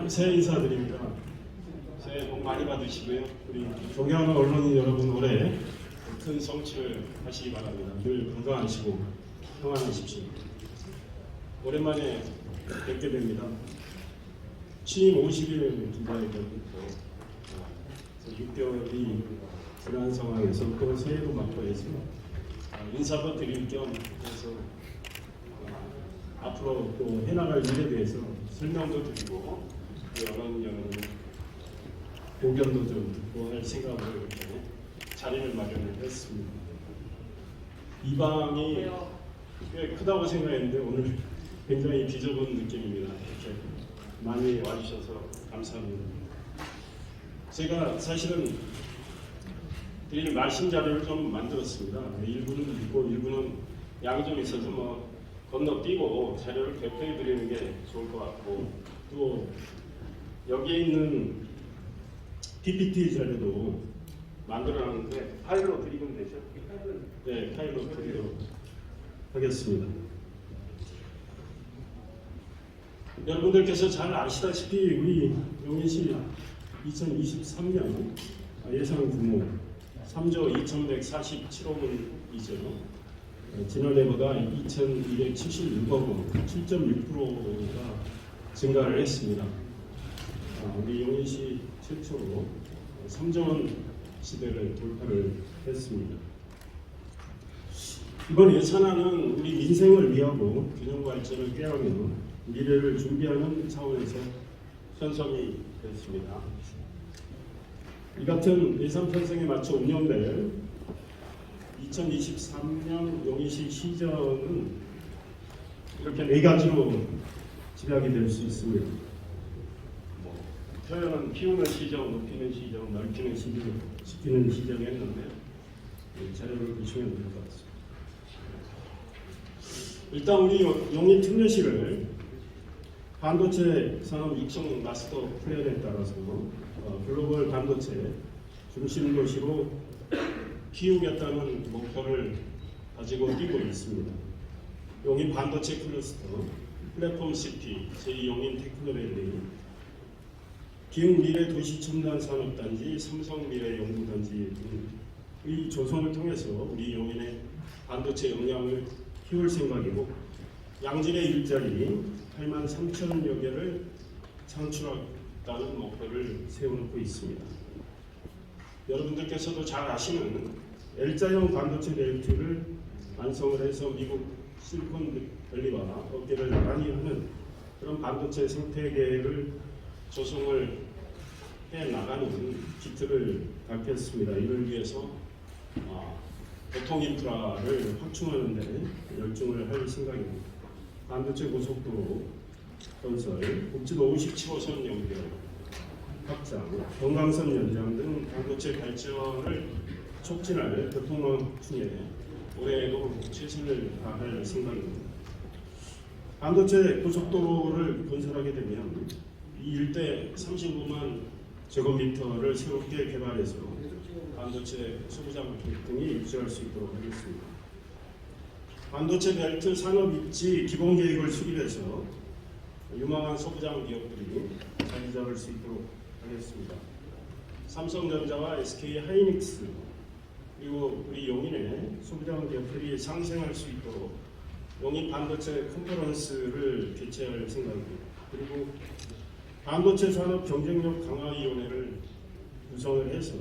새해 인사드립니다. 새해 복 많이 받으시고요. 우리 존경하는 언론인 여러분 올해 큰 성취를 하시기 바랍니다. 늘 건강하시고 평안하십시오. 오랜만에 뵙게 됩니다. 취임 50일 기자회견부터 6개월이 지난 상황에서 또 새해도 맞고 해서 인사도 드릴 겸 해서 앞으로 또 해나갈 일에 대해서 설명도 드리고 언론 여러분 의견도 좀 듣고 할 생각으로 이렇게 자리를 마련을 했습니다. 이 방이 꽤 크다고 생각했는데 오늘 굉장히 비좁은 느낌입니다. 이렇게 많이 와주셔서 감사합니다. 제가 사실은 드릴 말씀 자료를 좀 만들었습니다. 일부는 읽고 일부는 양이 좀 있어서 뭐 건너뛰고 자료를 배포해 드리는 게 좋을 것 같고, 또 여기에 있는 PPT 자료도 만들어놨는데 파일로 드리면 되죠? 네, 파일로 드리도록 하겠습니다. 여러분들께서 잘 아시다시피 우리 용인시 2023년 예상 규모 3조 2147억 원이죠. 지난해보다 2,276억 원, 7.6%가 증가를 했습니다. 우리 용인시 최초로 3조 원 시대를 돌파를 했습니다. 이번 예산안은 우리 민생을 위하고 균형 발전을 꾀하며 미래를 준비하는 차원에서 편성이 됐습니다. 이 같은 예산 편성에 맞춰 운영될 2023년 용인시 시정은 이렇게 네 가지로 집약이 될 수 있습니다. 표현은 키우는 시정, 높이는 시정, 넓히는 시정, 시키는 시정 했는데 자료를 보시면 될 것 같습니다. 일단 우리 용인 특례시를 반도체 산업 육성 마스터 플랜에 따라서 글로벌 반도체 중심 도시로 키우겠다는 목표를 가지고 뛰고 있습니다. 용인 반도체 클러스터, 플랫폼 시티, 제2용인 테크노밸리, 기흥 미래 도시 첨단 산업단지, 삼성 미래 연구단지 등의 조성을 통해서 우리 용인의 반도체 역량을 키울 생각이고, 양질의 일자리 8만 3천여 개를 창출하겠다는 목표를 세워놓고 있습니다. 여러분들께서도 잘 아시는 L자형 반도체 벨트를 완성을 해서 미국 실리콘밸리와 업계를 나란히 하는 그런 반도체 생태계를 조성을 해 나가는 기틀을 닦겠습니다. 이를 위해서 교통 인프라를 확충하는 데 열중을 할 생각입니다. 반도체 고속도로 건설, 국지도 57호선 연결, 확장, 경강선 연장 등 반도체 발전을 촉진할 교통망 확충에 올해에도 최선을 다할 생각입니다. 반도체 고속도로를 건설하게 되면 이 일대 39만 제곱미터를 새롭게 개발해서 반도체 소비자 등이 유치할 수 있도록 하겠습니다. 반도체 벨트 산업 입지 기본 계획을 수립해서 유망한 소부장 기업들이 자리 잡을 수 있도록 하겠습니다. 삼성전자와 SK 하이닉스 그리고 우리 용인의 소부장 기업들이 상생할 수 있도록 용인 반도체 컨퍼런스를 개최할 생각입니다. 그리고 반도체 산업 경쟁력 강화위원회를 구성을 해서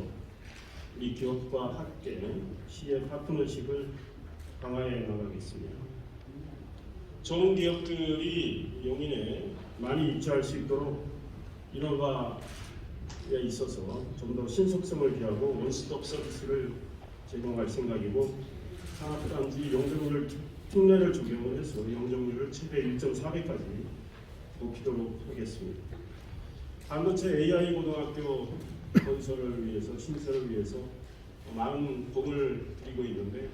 우리 기업과 함께 시의 파트너십을 강화해 나가겠습니다. 좋은 기업들이 용인에 많이 입주할 수 있도록 인허가에 있어서 좀 더 신속성을 기하고 원스톱 서비스를 제공할 생각이고, 산업단지 용적률 특례를 적용을 해서 용적률을 최대 1.4배까지 높이도록 하겠습니다. 반도체 AI 고등학교 건설을 위해서 신설을 위해서 많은 공을 들이고 있는데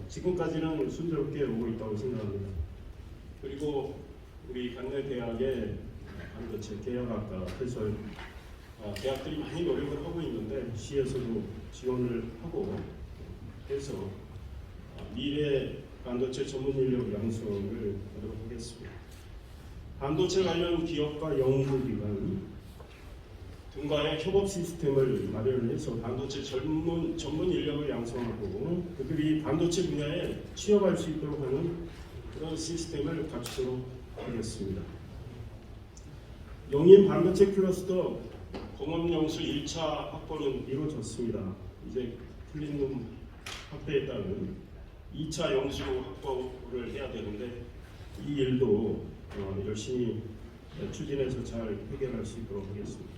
지금까지는 순조롭게 오고 있다고 생각합니다. 그리고 우리 관내 대학의 반도체 계약학과 해설 대학들이 많이 노력을 하고 있는데 시에서도 지원을 하고 해서 미래 반도체 전문 인력 양성을 하도록 하겠습니다. 반도체 관련 기업과 연구기관 등과의 협업 시스템을 마련해서 반도체 전문 인력을 양성하고 그들이 반도체 분야에 취업할 수 있도록 하는 그런 시스템을 갖추도록 하겠습니다. 영인 반도체 클러스터 공업용수 1차 확보는 이루어졌습니다. 이제 클린룸 확대에 따른 2차 영수 확보를 해야 되는데 이 일도 열심히 추진해서 잘 해결할 수 있도록 하겠습니다.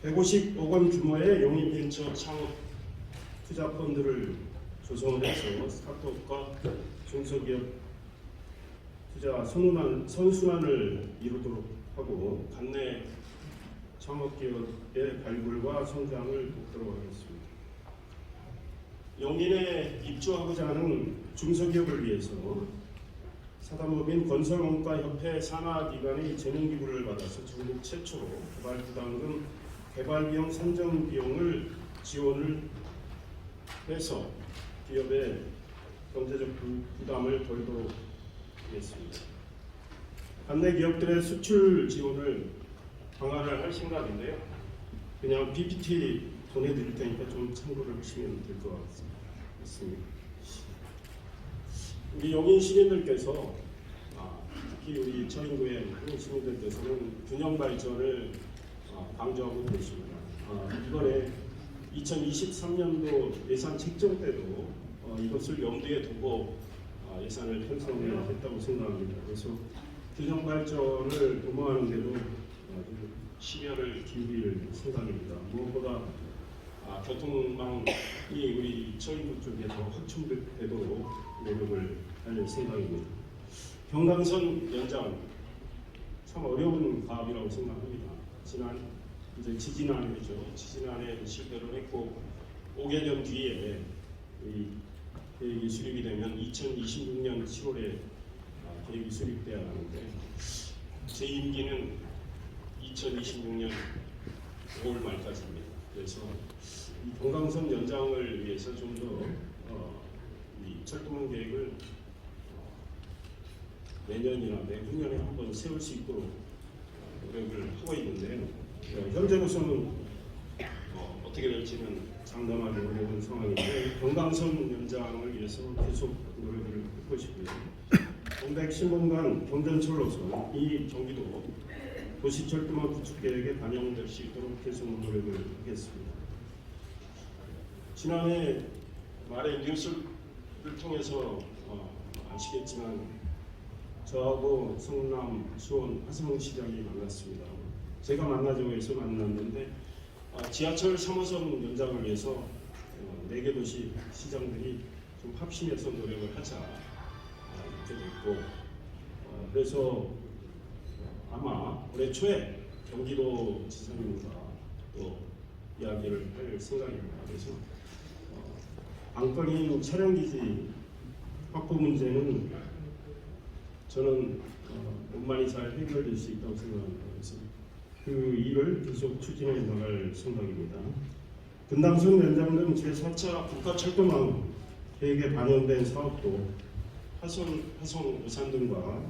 150억 원 규모의 영인벤처 창업 투자 펀드를 조성해서 스타트업과 중소기업 투자 선순환을 이루도록 하고 관내 창업기업의 발굴과 성장을 돕도록 하겠습니다. 영인에 입주하고자 하는 중소기업을 위해서 사단법인 건설원가협회 산하기관의 재능기부를 받아서 전국 최초로 개발부담금 개발비용 산정비용을 지원을 해서 기업의 경제적 부담을 덜도록 하겠습니다. 관내 기업들의 수출 지원을 방안을 할 생각인데요. 그냥 PPT 보내드릴 테니까 좀 참고를 하시면 될 것 같습니다. 우리 영인 시민들께서 특히 우리 처인구의 시민들께서는 균형 발전을 강조하고 계십니다. 이번에 2023년도 예산 책정 때도 이것을 염두에 두고 예산을 편성을 했다고 생각합니다. 그래서 균형 발전을 도모하는 데도 시간을 기울일 생각입니다. 무엇보다 교통망이 우리 처인구 쪽에 더 확충되도록 노력을 할 생각입니다. 경강선 연장 참 어려운 과업이라고 생각합니다. 이제 지지난해죠. 지지난해 실패를 했고 5개년 뒤에 이 계획이 수립이 되면 2026년 7월에 계획이 수립돼야 하는데 제 임기는 2026년 5월 말까지입니다. 그래서 이 경강선 연장을 위해서 좀 더 이 철도망 계획을 내년이나 내후년에 한번 세울 수 있도록 노력을 하고 있는데요. 현재로서는 어떻게 될지는 장담하기 어려운 상황인데 경강선 연장을 위해서 계속 노력을 하고 싶고요. 동백 신공간 경전철 노선 이 경기도 도시철도망 구축 계획에 반영될 수 있도록 계속 노력을 하겠습니다. 지난해 말에 뉴스를 통해서 아시겠지만 저하고 성남, 수원, 화성시장이 만났습니다. 제가 만나자고 해서 만났는데 지하철 3호선 연장을 위해서 4개 도시 시장들이 좀 합심해서 노력을 하자 이렇게 됐고 그래서 아마 올해 초에 경기도 지사님과 또 이야기를 할 생각입니다. 그래서 안건인 차량기지 확보 문제는 저는 원만히 잘 해결될 수 있다고 생각합니다. 그래서 그 일을 계속 추진해 나갈 생각입니다. 분당선 연장 등 제4차 국가철도망 계획에 반영된 사업도 화성, 오산 등과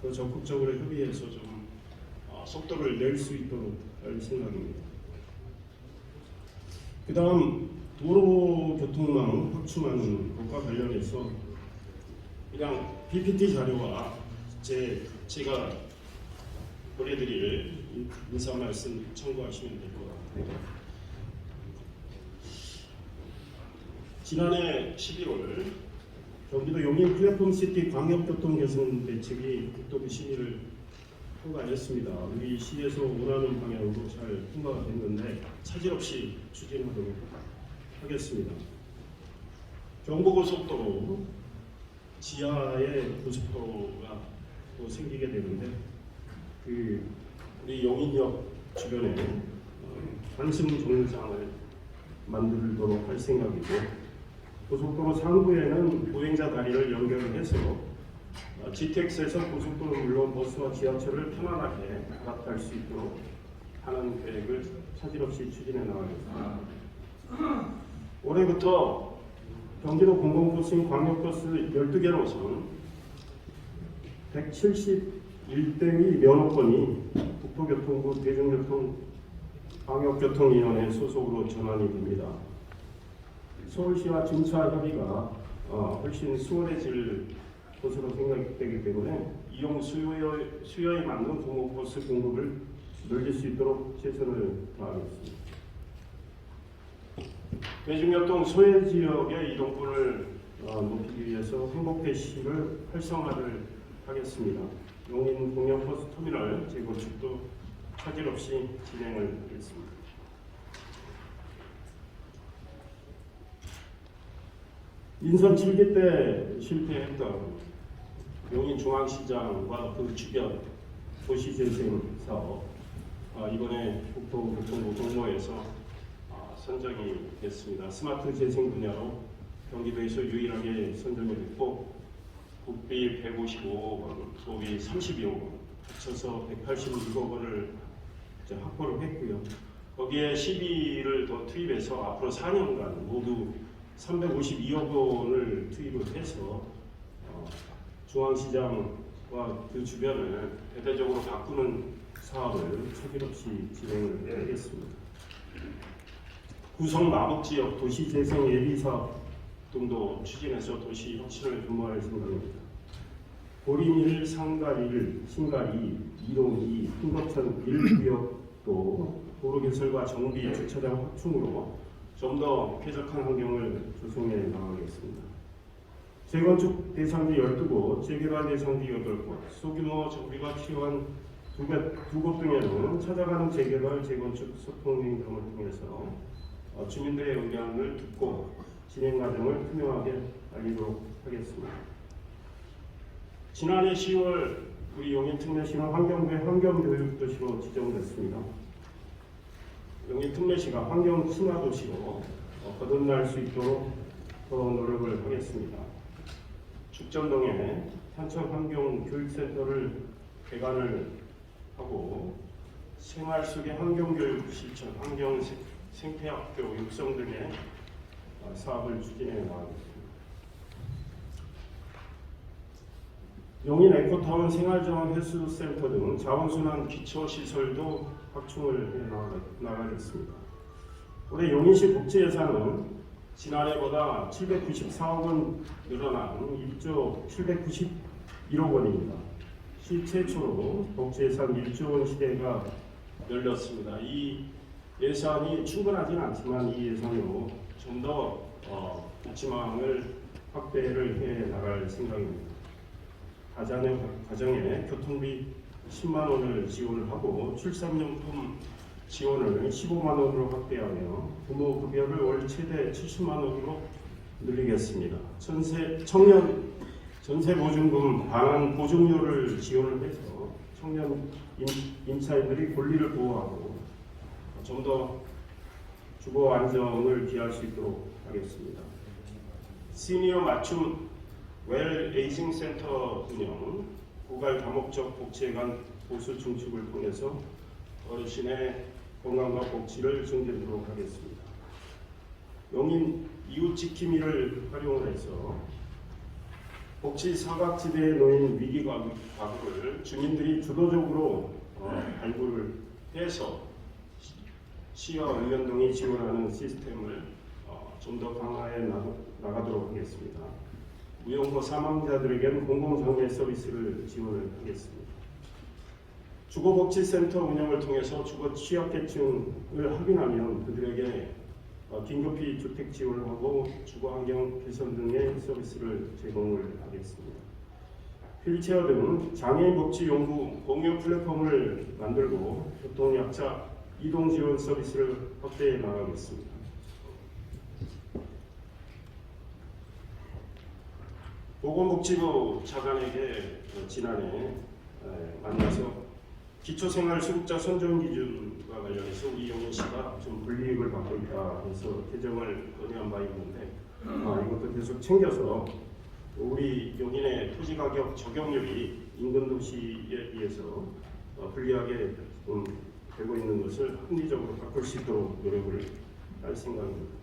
더 적극적으로 협의해서 좀 속도를 낼 수 있도록 할 생각입니다. 그 다음 도로교통망 확충하는 것과 관련해서 그냥 PPT 자료와 제가 보내드릴 인사 말씀 참고하시면 될 것 같습니다. 지난해 11월 경기도 용인 플랫폼시티 광역교통 개선 대책이 국토부 심의를 통과했습니다. 우리 시에서 원하는 방향으로 잘 통과가 됐는데 차질 없이 추진하도록 하겠습니다. 경부고속도로 지하에 고속도로가 또 생기게 되는데 우리 용인역 주변에 환승 정류장을 만들도록 할 생각이고 고속도로 상부에는 보행자 다리를 연결해서 GTX에서 고속도로 물론 버스와 지하철을 편안하게 갈아탈 수 있도록 하는 계획을 차질 없이 추진해 나가겠습니다. 올해부터 경기도 공공버스 광역버스 12개 노선 171대의 면허권이 국토교통부 대중교통방역교통위원회 소속으로 전환이 됩니다. 서울시와 준차 협의가 훨씬 수월해질 것으로 생각되기 때문에 이용 수요에 맞는 공공버스 공급을 늘릴 수 있도록 최선을 다하겠습니다. 대중교통 소외 지역의 이동권을 높이기 위해서 행복대시를 활성화를 하겠습니다. 용인 공영버스 터미널 재건축도 차질 없이 진행을 하겠습니다. 인선 7기 때 실패했던 용인 중앙시장과 그 주변 도시재생 사업 이번에 국토교통부 공모에서 선정이 됐습니다. 스마트 재생 분야로 경기도에서 유일하게 선정이 됐고 국비 155억 원, 소비 32억 원, 합쳐서 186억 원을 확보를 했고요. 거기에 시비를 더 투입해서 앞으로 4년간 모두 352억 원을 투입을 해서 중앙시장과 그 주변을 대대적으로 바꾸는 사업을 차질 없이 진행을 하겠습니다. 구성 마북지역 도시재생 예비사업 등도 추진해서 도시 혁신을 도모할 생각입니다. 고림 1, 상가 1, 신가 2, 이동 2, 흥덕천 1구역도 도로 개설과 정비, 주차장 확충으로 좀 더 쾌적한 환경을 조성해 나가겠습니다. 재건축 대상지 12곳, 재개발 대상지 8곳, 소규모 정비가 필요한 두 곳 등에는 찾아가는 재개발, 재건축 소통행 등을 통해서 주민들의 의견을 듣고 진행 과정을 투명하게 알리도록 하겠습니다. 지난해 10월 우리 용인특례시는 환경부의 환경교육도시로 지정됐습니다. 용인특례시가 환경 친화도시로 거듭날 수 있도록 더 노력을 하겠습니다. 죽전동에 산천환경교육센터를 개관을 하고 생활 속의 환경교육 실천, 환경생태학교 육성 등의 사업을 추진해 나가겠습니다. 용인 에코타운 생활정원 헬스센터 등 자원순환 기초시설도 확충을 해 나가겠습니다. 올해 용인시 복지 예산은 지난해보다 794억 원 늘어난 1조 791억 원입니다. 시 최초로 복지 예산 1조 원 시대가 열렸습니다. 이 예산이 충분하진 않지만 이 예산으로 좀 더 복지망을 확대를 해 나갈 생각입니다. 가정에 교통비 10만 원을 지원을 하고 출산용품 지원을 15만 원으로 확대하며 부모 급여를 월 최대 70만 원으로 늘리겠습니다. 청년 전세 보증금 반환 보증료를 지원을 해서 청년 임차인들이 권리를 보호하고 좀 더 주거 안정을 기할 수 있도록 하겠습니다. 시니어 맞춤 웰 에이징 센터 운영, 고갈 다목적 복지에 관한 보수 증축을 통해서 어르신의 건강과 복지를 증진하도록 하겠습니다. 용인 이웃지킴이를 활용을 해서 복지 사각지대에 놓인 위기 가구를 주민들이 주도적으로 발굴을 해서 시와 의견동이 지원하는 시스템을 좀 더 강화해 나가도록 하겠습니다. 무용고 사망자들에게는 공공장애 서비스를 지원을 하겠습니다. 주거복지센터 운영을 통해서 주거 취약계층을 확인하면 그들에게 긴급히 주택 지원을 하고 주거환경 개선 등의 서비스를 제공을 하겠습니다. 휠체어 등 장애인 복지 연구 공유 플랫폼을 만들고 교통약자 이동 지원 서비스를 확대해 나가겠습니다. 보건복지부 차관에게 지난해 만나서 기초생활수급자 선정기준과 관련해서 우리 용인시가 좀 불이익을 받고 있다 해서 개정을 건의한 바 있는데 이것도 계속 챙겨서 우리 용인의 토지가격 적용률이 인근 도시에 비해서 불리하게 되고 있는 것을 합리적으로 바꿀 수 있도록 노력을 할 생각입니다.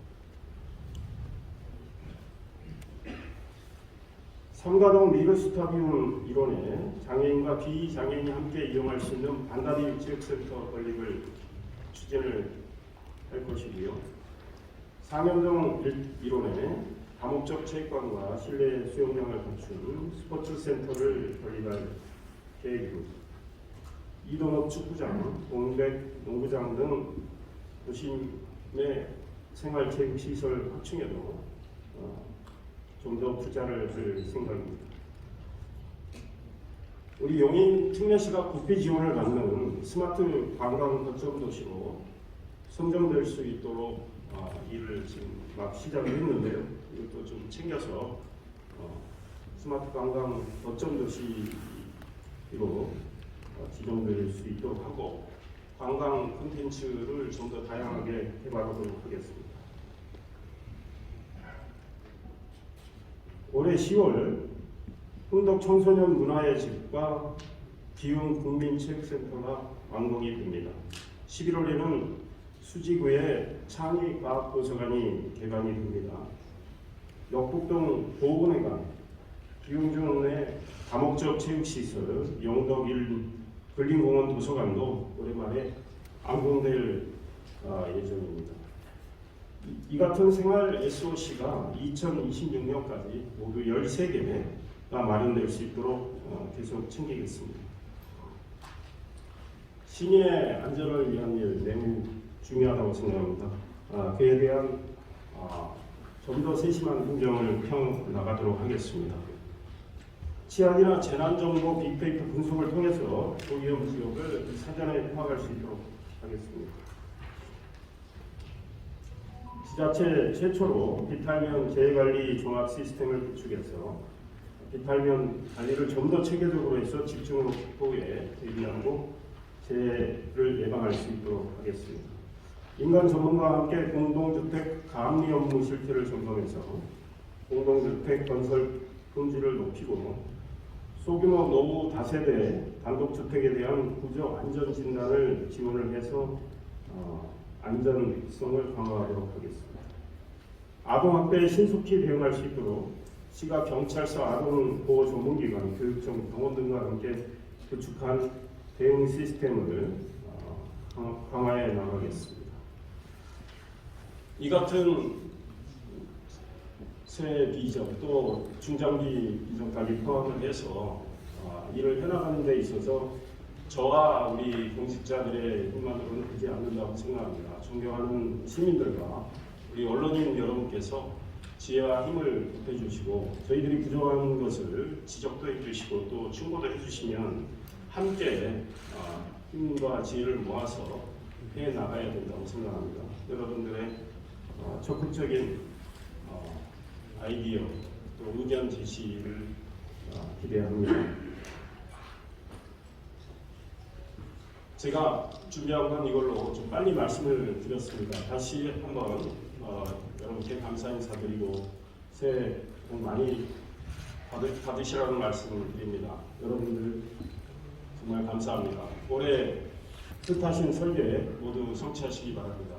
삼가동 리그스타디움 일원에 장애인과 비장애인이 함께 이용할 수 있는 반다리 체육센터 건립을 추진을 할 것이고요. 상현동 일원에 다목적 체육관과 실내 수영장을 갖춘 스포츠센터를 건립할 계획이고, 이동업 축구장, 동백 농구장 등 도심의 생활체육시설 확충에도 좀 더 투자를 할 생각입니다. 우리 용인 특례시가 국비 지원을 받는 스마트 관광 거점 도시로 선정될 수 있도록 일을 지금 막 시작을 했는데요. 이것도 좀 챙겨서 스마트 관광 거점 도시로 지정될 수 있도록 하고, 관광 콘텐츠를 좀 더 다양하게 개발하도록 하겠습니다. 올해 10월 흥덕 청소년 문화의 집과 기흥 국민체육센터가 완공이 됩니다. 11월에는 수지구에 창의과학도서관이 개관이 됩니다. 역북동 보건회관, 기흥중의 다목적 체육시설, 영덕 1 근린공원 도서관도 오랜만에 완공될 예정입니다. 이 같은 생활 SOC가 2026년까지 모두 13개가 마련될 수 있도록 계속 챙기겠습니다. 시민의 안전을 위한 일 매우 중요하다고 생각합니다. 그에 대한 좀 더 세심한 행정을 펴나가도록 하겠습니다. 치안이나 재난정보 빅데이터 분석을 통해서 고위험 지역을 사전에 파악할 수 있도록 하겠습니다. 지자체 최초로 비탈면 재해관리 종합 시스템을 구축해서 비탈면 관리를 좀 더 체계적으로 해서 집중으로 확보에 대비하고 재해를 예방할 수 있도록 하겠습니다. 인간 전문가와 함께 공동주택 감리 업무 실태를 점검해서 공동주택 건설 품질을 높이고, 소규모 노후 다세대 단독주택에 대한 구조 안전 진단을 지원을 해서 안전성을 강화하도록 하겠습니다. 아동학대에 신속히 대응할 수 있도록 시가 경찰서 아동보호 전문기관, 교육청, 병원 등과 함께 구축한 대응 시스템을 강화해 나가겠습니다. 이 같은 새 비전 또 중장기 비전까지 포함을 해서 일을 해나가는 데 있어서 저와 우리 공직자들의 힘만으로는 되지 않는다고 생각합니다. 존경하는 시민들과 우리 언론인 여러분께서 지혜와 힘을 보태주시고, 저희들이 부족한 것을 지적도 해주시고 또 충고도 해주시면 함께 힘과 지혜를 모아서 해나가야 된다고 생각합니다. 여러분들의 적극적인 아이디어 또 의견 제시를 기대합니다. 제가 준비한 건 이걸로 좀 빨리 말씀을 드렸습니다. 다시 한번 여러분께 감사 인사드리고 새해 복 많이 받으시라는 말씀을 드립니다. 여러분들 정말 감사합니다. 올해 뜻하신 설계 모두 성취하시기 바랍니다.